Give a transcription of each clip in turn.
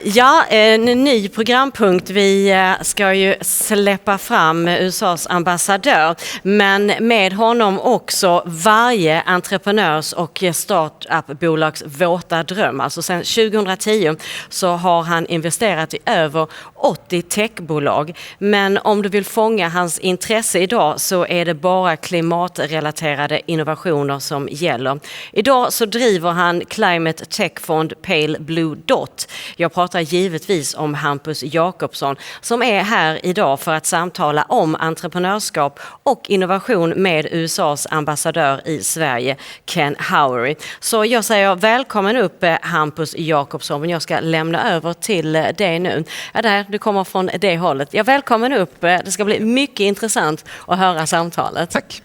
Ja, en ny programpunkt. Vi ska ju släppa fram USAs ambassadör, men med honom också varje entreprenörs och startup-bolags våta dröm. Alltså sedan 2010 så har han investerat i över 80 techbolag. Men om du vill fånga hans intresse idag så är det bara klimatrelaterade innovationer som gäller. Idag så driver han Climate Tech Fond Pale Blue Dot. Jag pratar givetvis om Hampus Jakobsson som är här idag för att samtala om entreprenörskap och innovation med USAs ambassadör i Sverige, Ken Howery. Så jag säger välkommen upp Hampus Jakobsson, men jag ska lämna över till dig nu. Ja, där, du kommer från det hållet. Ja, välkommen upp. Det ska bli mycket intressant att höra samtalet. Tack.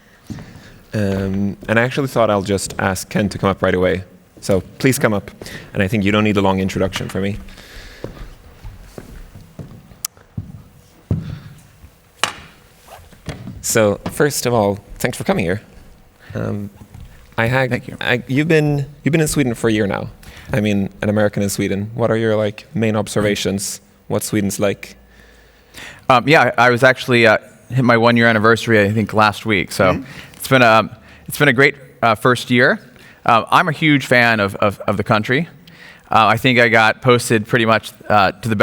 And I actually thought I'll just ask Ken to come up right away. So please come up. And I think you don't need a long introduction for me. So first of all, thanks for coming here. Thank you. You've been in Sweden for a year now. I mean, an American in Sweden. What are your main observations? What Sweden's like? I was actually hit my 1 year anniversary I think last week. So it's been a great first year. I'm a huge fan of the country. I think I got posted pretty much to the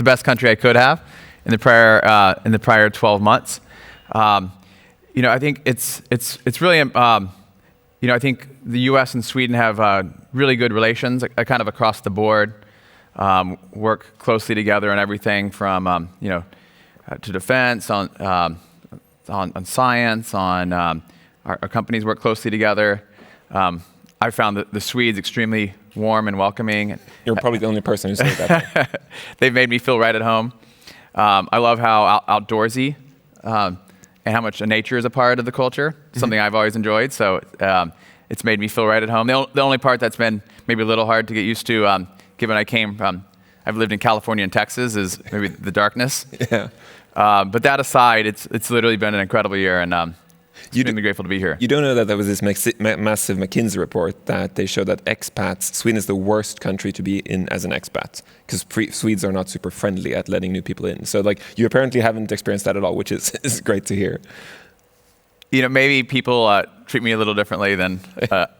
best country I could have in the prior 12 months. I think it's really I think the U.S. and Sweden have really good relations, kind of across the board. Work closely together on everything from to defense, on science, on our companies work closely together. I found that the Swedes extremely warm and welcoming. You're probably the only person who said that. They've made me feel right at home. I love how outdoorsy and how much nature is a part of the culture, something I've always enjoyed. So it's made me feel right at home. The only part that's been maybe a little hard to get used to, given I've lived in California and Texas, is maybe the darkness. Yeah. But that aside, it's literally been an incredible year, and extremely grateful to be here. You don't know that there was this massive McKinsey report that they showed that expats, Sweden is the worst country to be in as an expat, because Swedes are not super friendly at letting new people in. So you apparently haven't experienced that at all, which is great to hear. Maybe people treat me a little differently than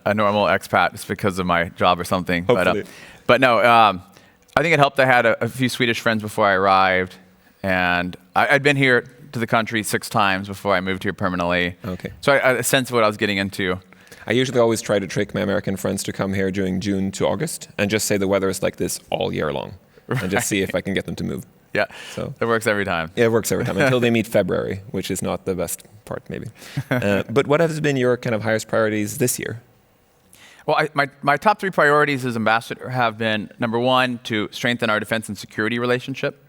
a normal expat just because of my job or something. Hopefully. But no, I think it helped. I had a few Swedish friends before I arrived, and I'd been here to the country 6 times before I moved here permanently. Okay. So I had a sense of what I was getting into. I usually always try to trick my American friends to come here during June to August and just say the weather is like this all year long, and just see if I can get them to move. Yeah, so it works every time. Yeah, it works every time until they meet February, which is not the best part maybe. But what has been your kind of highest priorities this year? Well, my top 3 priorities as ambassador have been, number 1, to strengthen our defense and security relationship,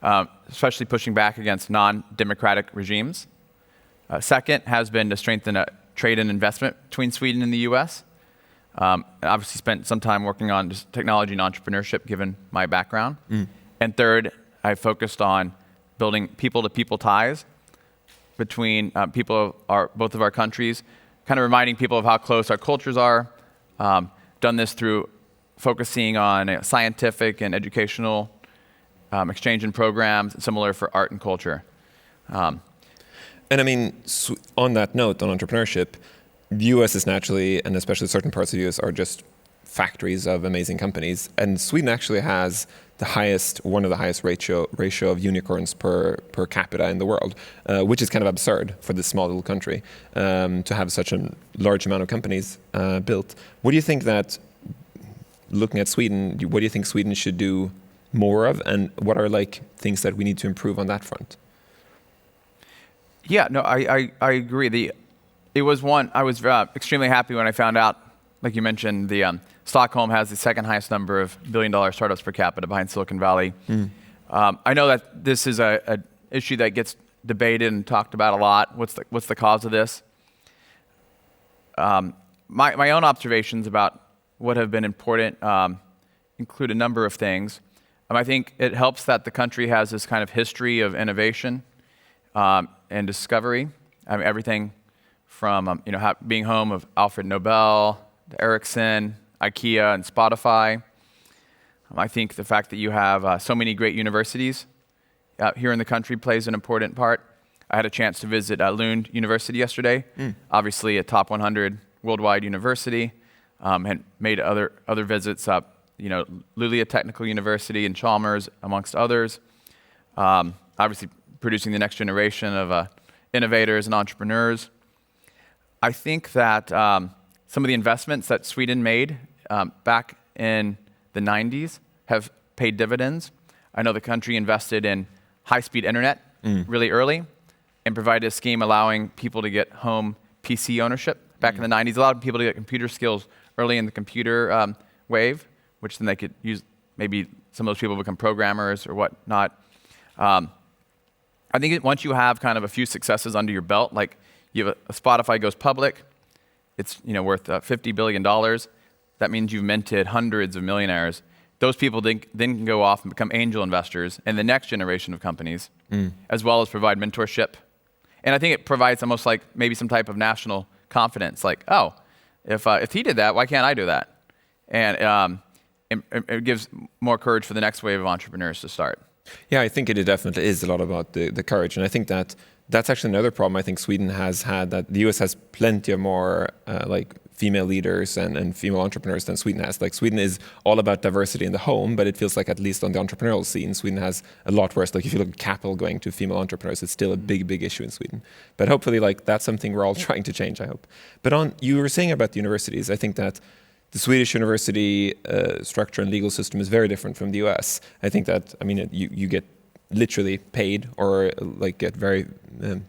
especially pushing back against non-democratic regimes. Second has been to strengthen trade and investment between Sweden and the U.S. Obviously spent some time working on just technology and entrepreneurship, given my background. And third, I focused on building people-to-people ties between both of our countries, kind of reminding people of how close our cultures are. Done this through focusing on scientific and educational exchange and programs, similar for art and culture. And I mean, on that note, on entrepreneurship, the US is naturally, and especially certain parts of the US, are just factories of amazing companies. And Sweden actually has one of the highest ratio of unicorns per capita in the world, which is kind of absurd for this small little country to have such a large amount of companies built. What do you think that, looking at Sweden, what do you think Sweden should do more of, and what are things that we need to improve on that front? Yeah, no, I agree. I was extremely happy when I found out, like you mentioned, Stockholm has the second highest number of billion-dollar startups per capita behind Silicon Valley. I know that this is an issue that gets debated and talked about a lot. What's the cause of this? My own observations about what have been important include a number of things. I think it helps that the country has this kind of history of innovation and discovery. I mean, everything from being home of Alfred Nobel, to Ericsson, IKEA, and Spotify. I think the fact that you have so many great universities here in the country plays an important part. I had a chance to visit Lund University yesterday, obviously a top 100 worldwide university, and made other visits up. Luleå Technical University and Chalmers, amongst others. Obviously producing the next generation of innovators and entrepreneurs. I think that some of the investments that Sweden made back in the 90s have paid dividends. I know the country invested in high-speed internet really early and provided a scheme allowing people to get home PC ownership back in the 90s. Allowed people to get computer skills early in the computer wave, which then they could use. Maybe some of those people become programmers or whatnot. I think once you have kind of a few successes under your belt, like you have a Spotify goes public, it's worth $50 billion. That means you've minted hundreds of millionaires. Those people then can go off and become angel investors in the next generation of companies, as well as provide mentorship. And I think it provides almost like maybe some type of national confidence, like, oh, if he did that, why can't I do that? And it gives more courage for the next wave of entrepreneurs to start. Yeah, I think it definitely is a lot about the courage. And I think that's actually another problem I think Sweden has had, that the US has plenty of more like female leaders and female entrepreneurs than Sweden has. Like Sweden is all about diversity in the home, but it feels like at least on the entrepreneurial scene, Sweden has a lot worse. Like if you look at capital going to female entrepreneurs, it's still a big issue in Sweden. But hopefully like that's something we're all trying to change, I hope. But you were saying about the universities, I think that the Swedish university structure and legal system is very different from the US. I think that, you get literally paid or like get very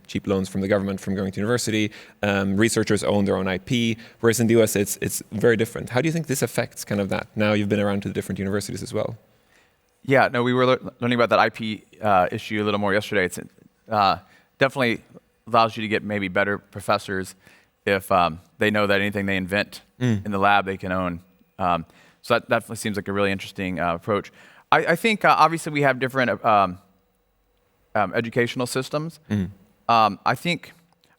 cheap loans from the government from going to university. Researchers own their own IP, whereas in the US it's very different. How do you think this affects kind of that? Now you've been around to the different universities as well. Yeah, no, we were learning about that IP issue a little more yesterday. It's definitely allows you to get maybe better professors if they know that anything they invent in the lab they can own. So that definitely seems like a really interesting approach. I think obviously we have different educational systems. I think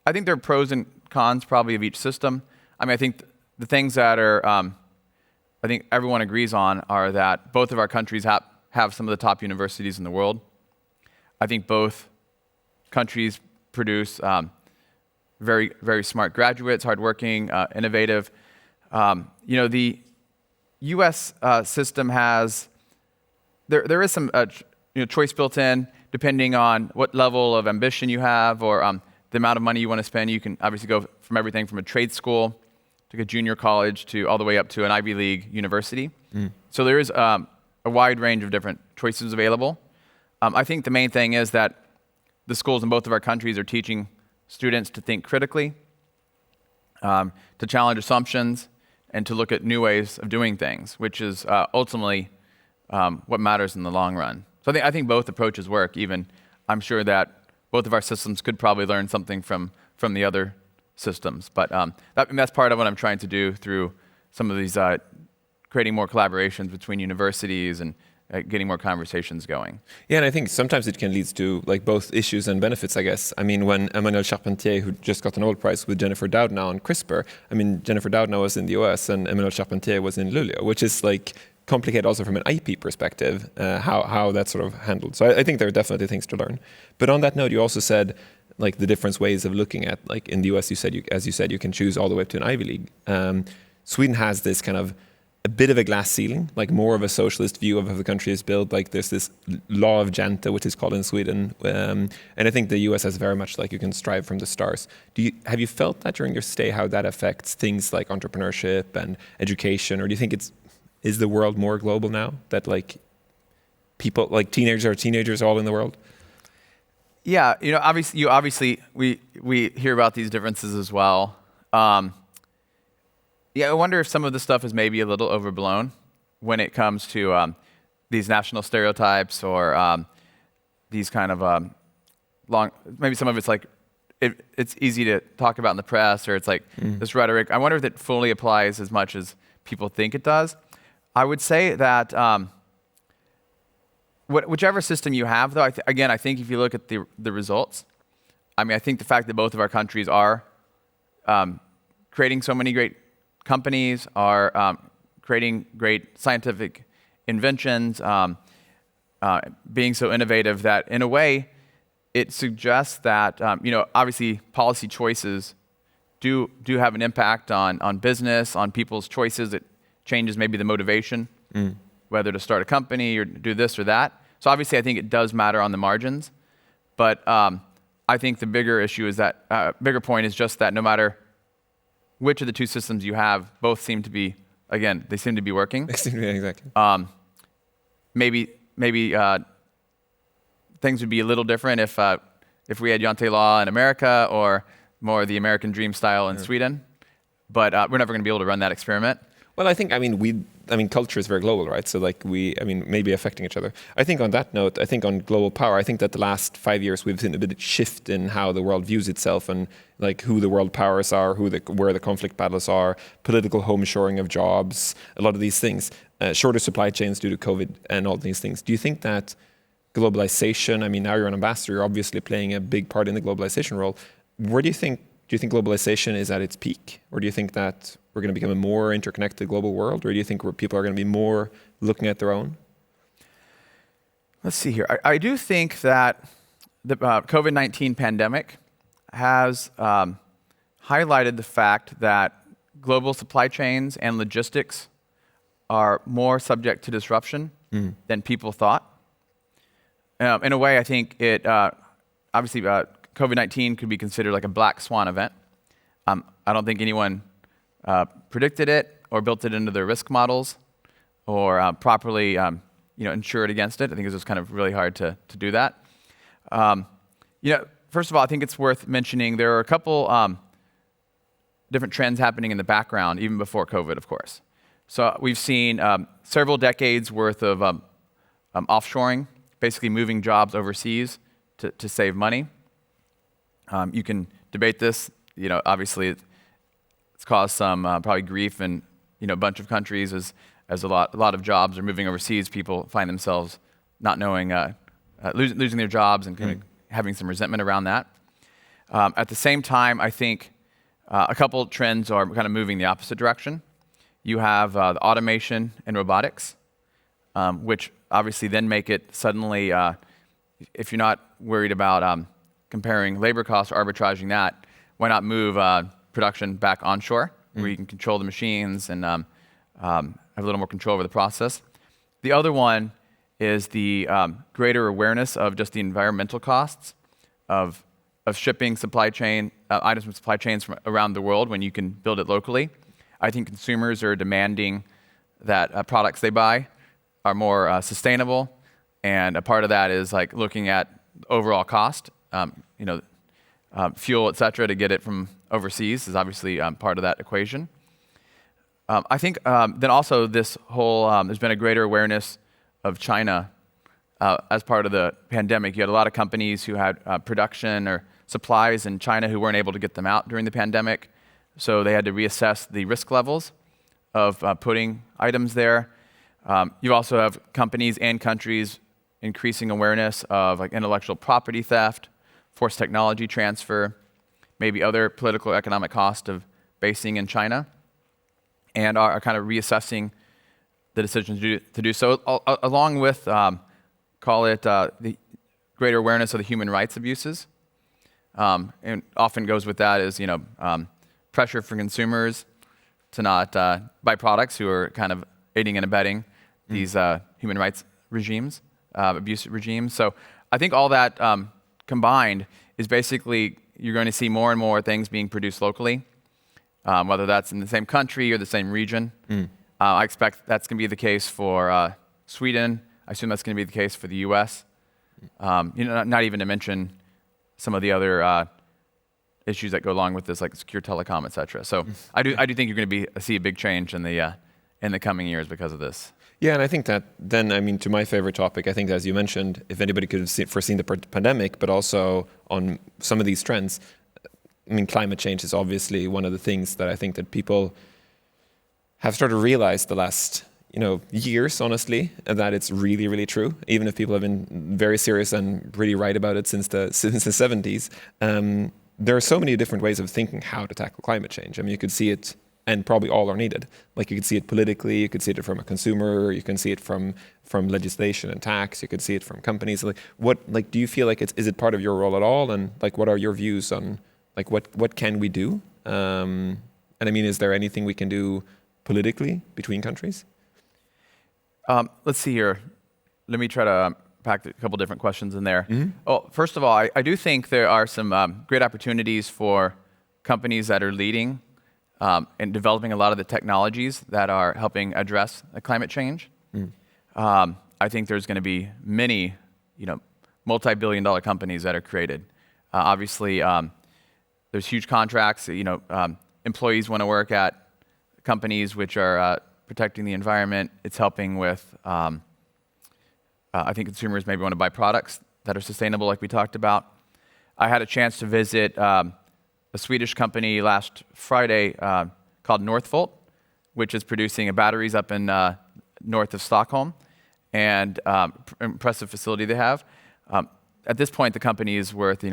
there are pros and cons probably of each system. I think the things that are I think everyone agrees on are that both of our countries have some of the top universities in the world. I think both countries produce very, very smart graduates, hardworking, innovative. The U.S. System has there is some choice built in, depending on what level of ambition you have or the amount of money you want to spend. You can obviously go from everything from a trade school to a junior college to all the way up to an Ivy League university. So there is a wide range of different choices available. I think the main thing is that the schools in both of our countries are teaching students to think critically, to challenge assumptions, and to look at new ways of doing things, which is ultimately what matters in the long run. So I think both approaches work. Even I'm sure that both of our systems could probably learn something from the other systems. But that's part of what I'm trying to do through some of these creating more collaborations between universities and getting more conversations going. Yeah, and I think sometimes it can lead to like both issues and benefits, I guess. When Emmanuel Charpentier, who just got a Nobel Prize with Jennifer Doudna on CRISPR, Jennifer Doudna was in the US and Emmanuel Charpentier was in Luleå, which is like complicated also from an IP perspective, how that's sort of handled. So I think there are definitely things to learn. But on that note, you also said like the different ways of looking at, like in the US, as you said, you can choose all the way up to an Ivy League. Sweden has this kind of a bit of a glass ceiling, like more of a socialist view of how the country is built. Like there's this law of Jante, which is called in Sweden. And I think the US has very much like you can strive from the stars. Have you felt that during your stay, how that affects things like entrepreneurship and education? Or do you think is the world more global now that like people, like teenagers all in the world? Yeah, obviously we hear about these differences as well. Yeah, I wonder if some of the stuff is maybe a little overblown when it comes to these national stereotypes or these kind of maybe some of it's like, it's easy to talk about in the press, or it's like this rhetoric. I wonder if it fully applies as much as people think it does. I would say that whichever system you have, though, I think if you look at the results, I think the fact that both of our countries are creating so many great companies, are creating great scientific inventions, being so innovative that, in a way, it suggests that obviously policy choices do have an impact on business, on people's choices. It changes maybe the motivation, whether to start a company or do this or that. So obviously, I think it does matter on the margins, but I think the bigger issue is that bigger point is just that no matter which of the two systems you have, both seem to be, again, they seem to be working. They seem to be, exactly. Maybe things would be a little different if we had Yante law in America or more the American dream style in Sweden, but we're never going to be able to run that experiment. Well, I think, culture is very global, right? So maybe affecting each other. I think on that note, I think on global power, I think that the last 5 years we've seen a bit of shift in how the world views itself and like who the world powers are, where the conflict battles are, political home-shoring of jobs, a lot of these things, shorter supply chains due to COVID and all these things. Do you think that globalization, now you're an ambassador, you're obviously playing a big part in the globalization role. Do you think globalization is at its peak? Or do you think that we're going to become a more interconnected global world? Or do you think people are going to be more looking at their own? Let's see here. I do think that the COVID-19 pandemic has highlighted the fact that global supply chains and logistics are more subject to disruption than people thought. In a way, I think it obviously COVID-19 could be considered like a black swan event. I don't think anyone predicted it or built it into their risk models or properly insured against it. I think it was kind of really hard to do that. First of all, I think it's worth mentioning there are a couple different trends happening in the background, even before COVID, of course. So we've seen several decades worth of offshoring, basically moving jobs overseas to save money. You can debate this. Obviously, it's caused some probably grief in a bunch of countries as a lot of jobs are moving overseas. People find themselves not knowing, losing their jobs and kind of having some resentment around that. At the same time, I think a couple trends are kind of moving the opposite direction. You have the automation and robotics, which obviously then make it suddenly, if you're not worried about comparing labor costs or arbitraging that, why not move production back onshore, where you can control the machines and have a little more control over the process. The other one is the greater awareness of just the environmental costs of shipping supply chain items from supply chains from around the world when you can build it locally. I think consumers are demanding that products they buy are more sustainable, and a part of that is like looking at overall cost, fuel, et cetera, to get it from overseas is obviously part of that equation. I think then also this whole, there's been a greater awareness of China as part of the pandemic. You had a lot of companies who had production or supplies in China who weren't able to get them out during the pandemic, so they had to reassess the risk levels of putting items there. You also have companies and countries increasing awareness of like intellectual property theft, forced technology transfer, maybe other political economic cost of basing in China, and are kind of reassessing the decision to do so, along with, call it the greater awareness of the human rights abuses. And often goes with that is, pressure for consumers to not buy products who are kind of aiding and abetting these human rights regimes, abuse regimes. So I think all that combined is basically you're going to see more and more things being produced locally, whether that's in the same country or the same region. I expect that's going to be the case for Sweden. I assume that's going to be the case for the U.S. Not even to mention some of the other issues that go along with this, like secure telecom, et cetera. So I do think you're going to see a big change in the coming years because of this. Yeah, and I think that then, to my favorite topic, I think as you mentioned, if anybody could have foreseen the pandemic, but also on some of these trends, climate change is obviously one of the things that I think that people have started to realize the last, years, honestly, that it's really, really true. Even if people have been very serious and really right about it since the 70s, there are so many different ways of thinking how to tackle climate change. You could see it and probably all are needed. Like you could see it politically, you could see it from a consumer, you can see it from legislation and tax, you could see it from companies. Like do you feel like is it part of your role at all? And like what are your views on like what can we do? And I mean, is there anything we can do politically between countries? Let's see here. Let me try to pack a couple different questions in there. Mm-hmm. Oh, first of all, I do think there are some great opportunities for companies that are leading and developing a lot of the technologies that are helping address climate change. I think there's going to be many, multi-billion-dollar companies that are created. Obviously, there's huge contracts. Employees want to work at companies which are protecting the environment. It's helping with. I think consumers maybe want to buy products that are sustainable, like we talked about. I had a chance to visit a Swedish company last Friday called Northvolt, which is producing batteries up in north of Stockholm, and impressive facility they have. At this point, the company is worth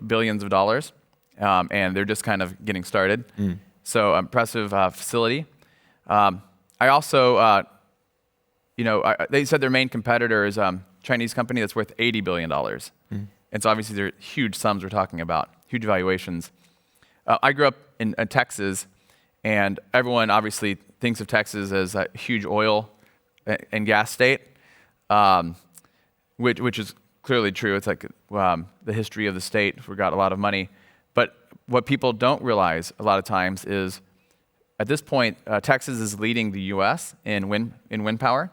billions of dollars, and they're just kind of getting started. So impressive facility. I also, they said their main competitor is a Chinese company that's worth $80 billion. And so obviously they're huge sums we're talking about, huge valuations. I grew up in Texas, and everyone obviously thinks of Texas as a huge oil and gas state, which is clearly true. It's like the history of the state. We've got a lot of money. But what people don't realize a lot of times is, at this point, Texas is leading the U.S. in wind power.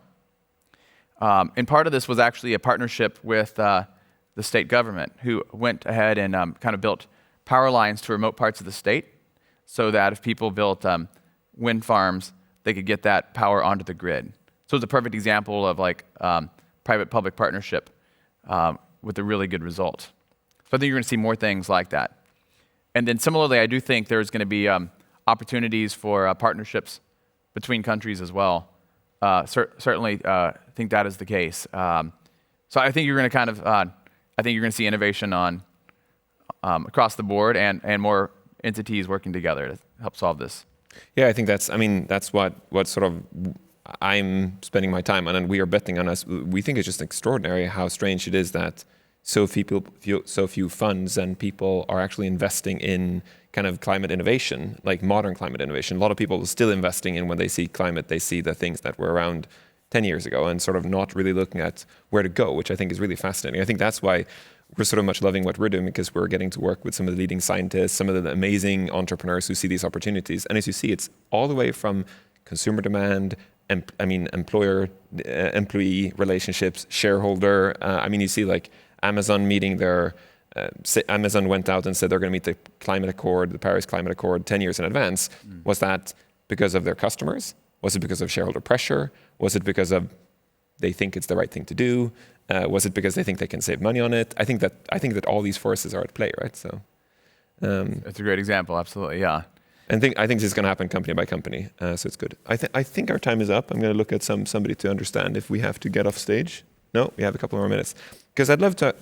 And part of this was actually a partnership with the state government, who went ahead and kind of built power lines to remote parts of the state, so that if people built wind farms, they could get that power onto the grid. So it's a perfect example of like private-public partnership with a really good result. So I think you're going to see more things like that. And then similarly, I do think there's going to be opportunities for partnerships between countries as well. Certainly think that is the case. So I think you're going to kind of, I think you're going to see innovation on across the board and more entities working together to help solve this. Yeah, I think that's what sort of I'm spending my time on, and we are betting on us. We think it's just extraordinary how strange it is that so few funds and people are actually investing in kind of climate innovation, like modern climate innovation. A lot of people are still investing in, when they see climate, they see the things that were around 10 years ago and sort of not really looking at where to go, which I think is really fascinating. I think that's why we're sort of much loving what we're doing, because we're getting to work with some of the leading scientists, some of the amazing entrepreneurs who see these opportunities. And as you see, it's all the way from consumer demand, employee relationships, shareholder. You see like Amazon meeting their, Amazon went out and said they're going to meet the climate accord, the Paris Climate Accord 10 years in advance. Was that because of their customers? Was it because of shareholder pressure? Was it because of they think it's the right thing to do? Was it because they think they can save money on it? I think that all these forces are at play, right? So That's a great example, absolutely, yeah. I think this is going to happen company by company, so it's good. I think our time is up. I'm going to look at somebody to understand if we have to get off stage. No, we have a couple more minutes, because I'd love to.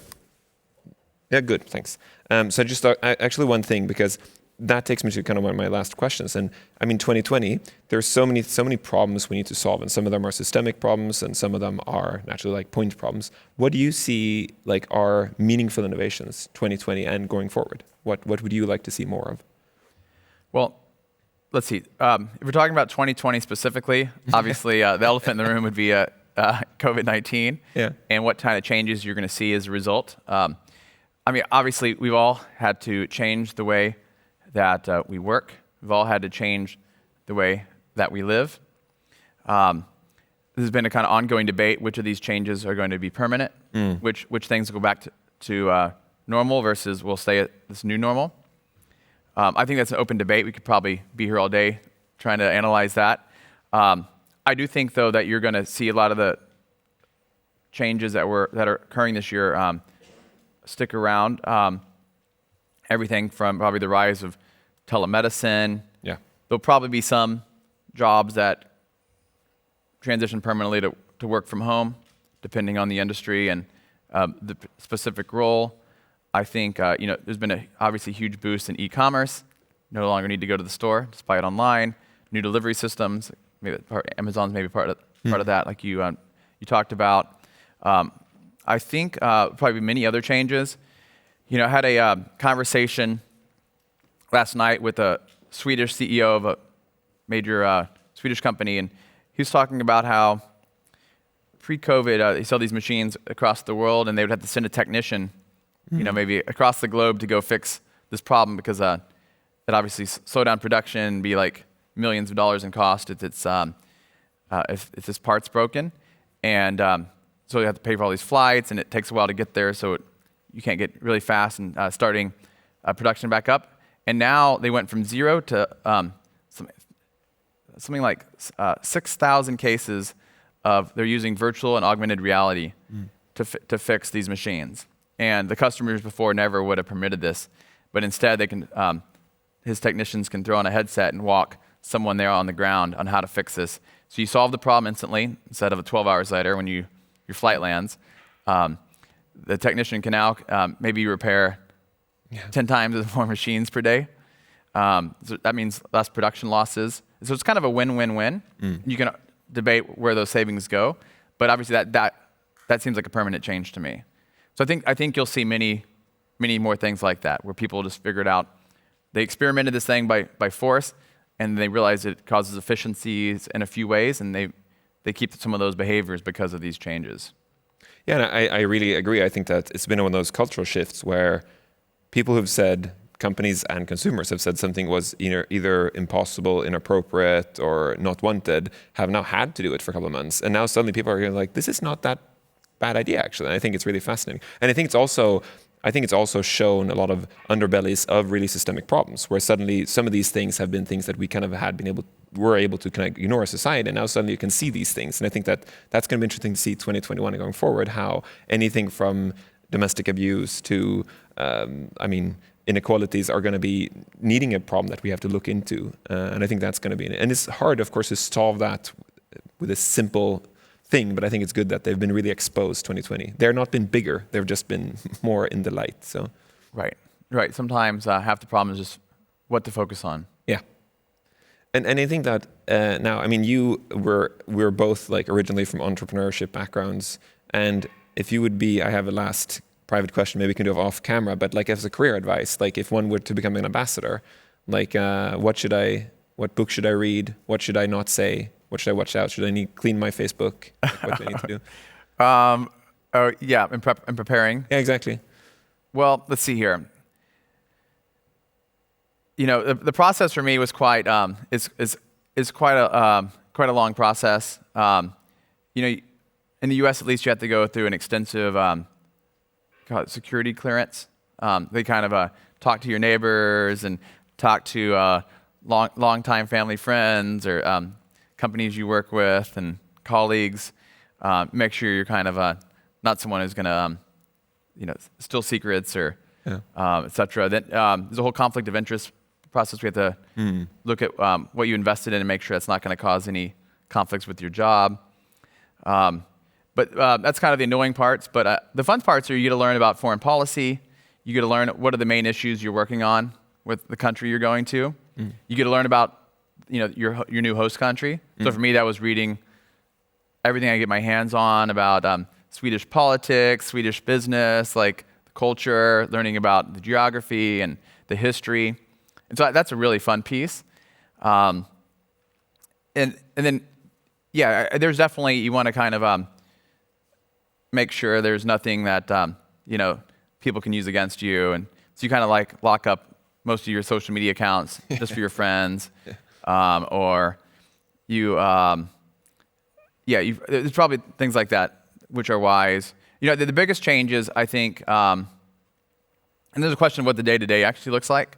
Yeah, good, thanks. So just actually one thing, because that takes me to kind of one of my last questions. And 2020, there's so many problems we need to solve, and some of them are systemic problems, and some of them are naturally like point problems. What do you see like are meaningful innovations 2020 and going forward? What would you like to see more of? Well, let's see. If we're talking about 2020 specifically, obviously the elephant in the room would be COVID-19, and what kind of changes you're going to see as a result. Obviously, we've all had to change the way that we work. We've all had to change the way that we live. There's been a kind of ongoing debate which of these changes are going to be permanent, which things will go back to normal versus will stay at this new normal. I think that's an open debate. We could probably be here all day trying to analyze that. I do think, though, that you're going to see a lot of the changes that are occurring this year stick around. Everything from probably the rise of telemedicine. Yeah. There'll probably be some jobs that transition permanently to work from home, depending on the industry and the specific role. I think there's been a obviously huge boost in e-commerce no longer need to go to the store, just buy it online. New delivery systems, Amazon's maybe part of that, like you talked about. I think probably many other changes. I had a conversation last night with a Swedish CEO of a major Swedish company, and he was talking about how pre-COVID, they sell these machines across the world, and they would have to send a technician, maybe across the globe to go fix this problem because it obviously slow down production, be like millions of dollars in cost if this part's broken, and so you have to pay for all these flights, and it takes a while to get there, so you can't get really fast and starting production back up. And now they went from 0 to something like 6,000 cases of they're using virtual and augmented reality to fix these machines. And the customers before never would have permitted this, but instead they can, his technicians can throw on a headset and walk someone there on the ground on how to fix this. So you solve the problem instantly instead of 12 hours later when your flight lands. The technician can now maybe repair 10 times as more machines per day. So that means less production losses. So it's kind of a win-win-win. You can debate where those savings go, but obviously that seems like a permanent change to me. So I think you'll see many more things like that, where people just figured out they experimented this thing by force, and they realized it causes efficiencies in a few ways, and they keep some of those behaviors because of these changes. Yeah, and I really agree. I think that it's been one of those cultural shifts where people have said, companies and consumers have said something was either impossible, inappropriate, or not wanted, have now had to do it for a couple of months. And now suddenly people are like, this is not that bad idea, actually. And I think it's really fascinating. And I think it's also shown a lot of underbellies of really systemic problems, where suddenly some of these things have been things that we kind of were able to kind of ignore as society, and now suddenly you can see these things. And I think that's going to be interesting to see 2021 and going forward, how anything from domestic abuse to, inequalities are going to be needing a problem that we have to look into. And I think that's going to be, and it's hard, of course, to solve that with a simple thing, but I think it's good that they've been really exposed 2020. They've not been bigger, they've just been more in the light. So Right. Sometimes half the problem is just what to focus on. Yeah. And I think that now, we're both like originally from entrepreneurship backgrounds, and if you would be, I have a last private question, maybe we can do it off camera, but like as a career advice, like if one were to become an ambassador, like what book should I read? What should I not say? What should I watch out? Should I clean my Facebook? Like, what do I need to do? In preparing. Yeah, exactly. Well, let's see here. The process for me was quite is quite a long process. In the U.S. at least, you have to go through an extensive security clearance. They kind of talk to your neighbors and talk to long-time family friends or companies you work with and colleagues. Make sure you're kind of not someone who's going to steal secrets or et cetera. Then there's a whole conflict of interest process. We have to look at what you invested in and make sure that's not going to cause any conflicts with your job. But that's kind of the annoying parts. But the fun parts are you get to learn about foreign policy. You get to learn what are the main issues you're working on with the country you're going to. You get to learn about your new host country. So for me, that was reading everything I get my hands on about Swedish politics, Swedish business, like the culture, learning about the geography and the history. And so that's a really fun piece. And then, there's definitely, you want to kind of make sure there's nothing that, people can use against you. And so you kind of like lock up most of your social media accounts just for your friends. Or you, there's probably things like that which are wise. The biggest changes, I think, and there's a question of what the day-to-day actually looks like.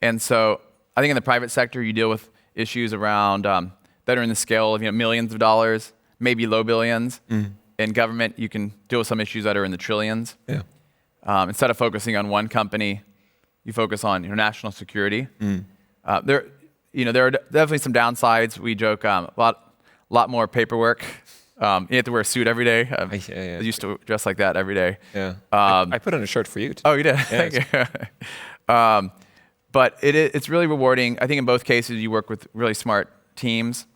And so I think in the private sector, you deal with issues around that are in the scale of millions of dollars, maybe low billions. In government, you can deal with some issues that are in the trillions. Yeah. Instead of focusing on one company, you focus on national security. There are definitely some downsides. We joke a lot more paperwork. You have to wear a suit every day. I used to dress like that every day. Yeah. I put on a shirt for you too. Oh, you did? Yeah, Thank you. But it's really rewarding. I think in both cases, you work with really smart teams.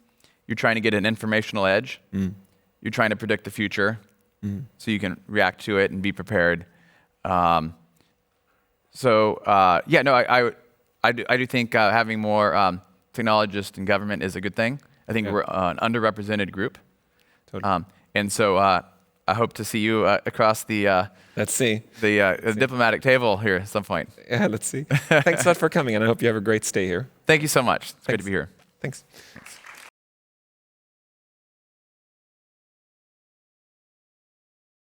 You're trying to get an informational edge. You're trying to predict the future so you can react to it and be prepared. I do think having more technologists in government is a good thing. I think we're an underrepresented group. Totally. And so I hope to see you across the Let's see. the diplomatic table here at some point. Yeah, let's see. Thanks a lot for coming, and I hope you have a great stay here. Thank you so much. It's good to be here. Thanks. Thanks.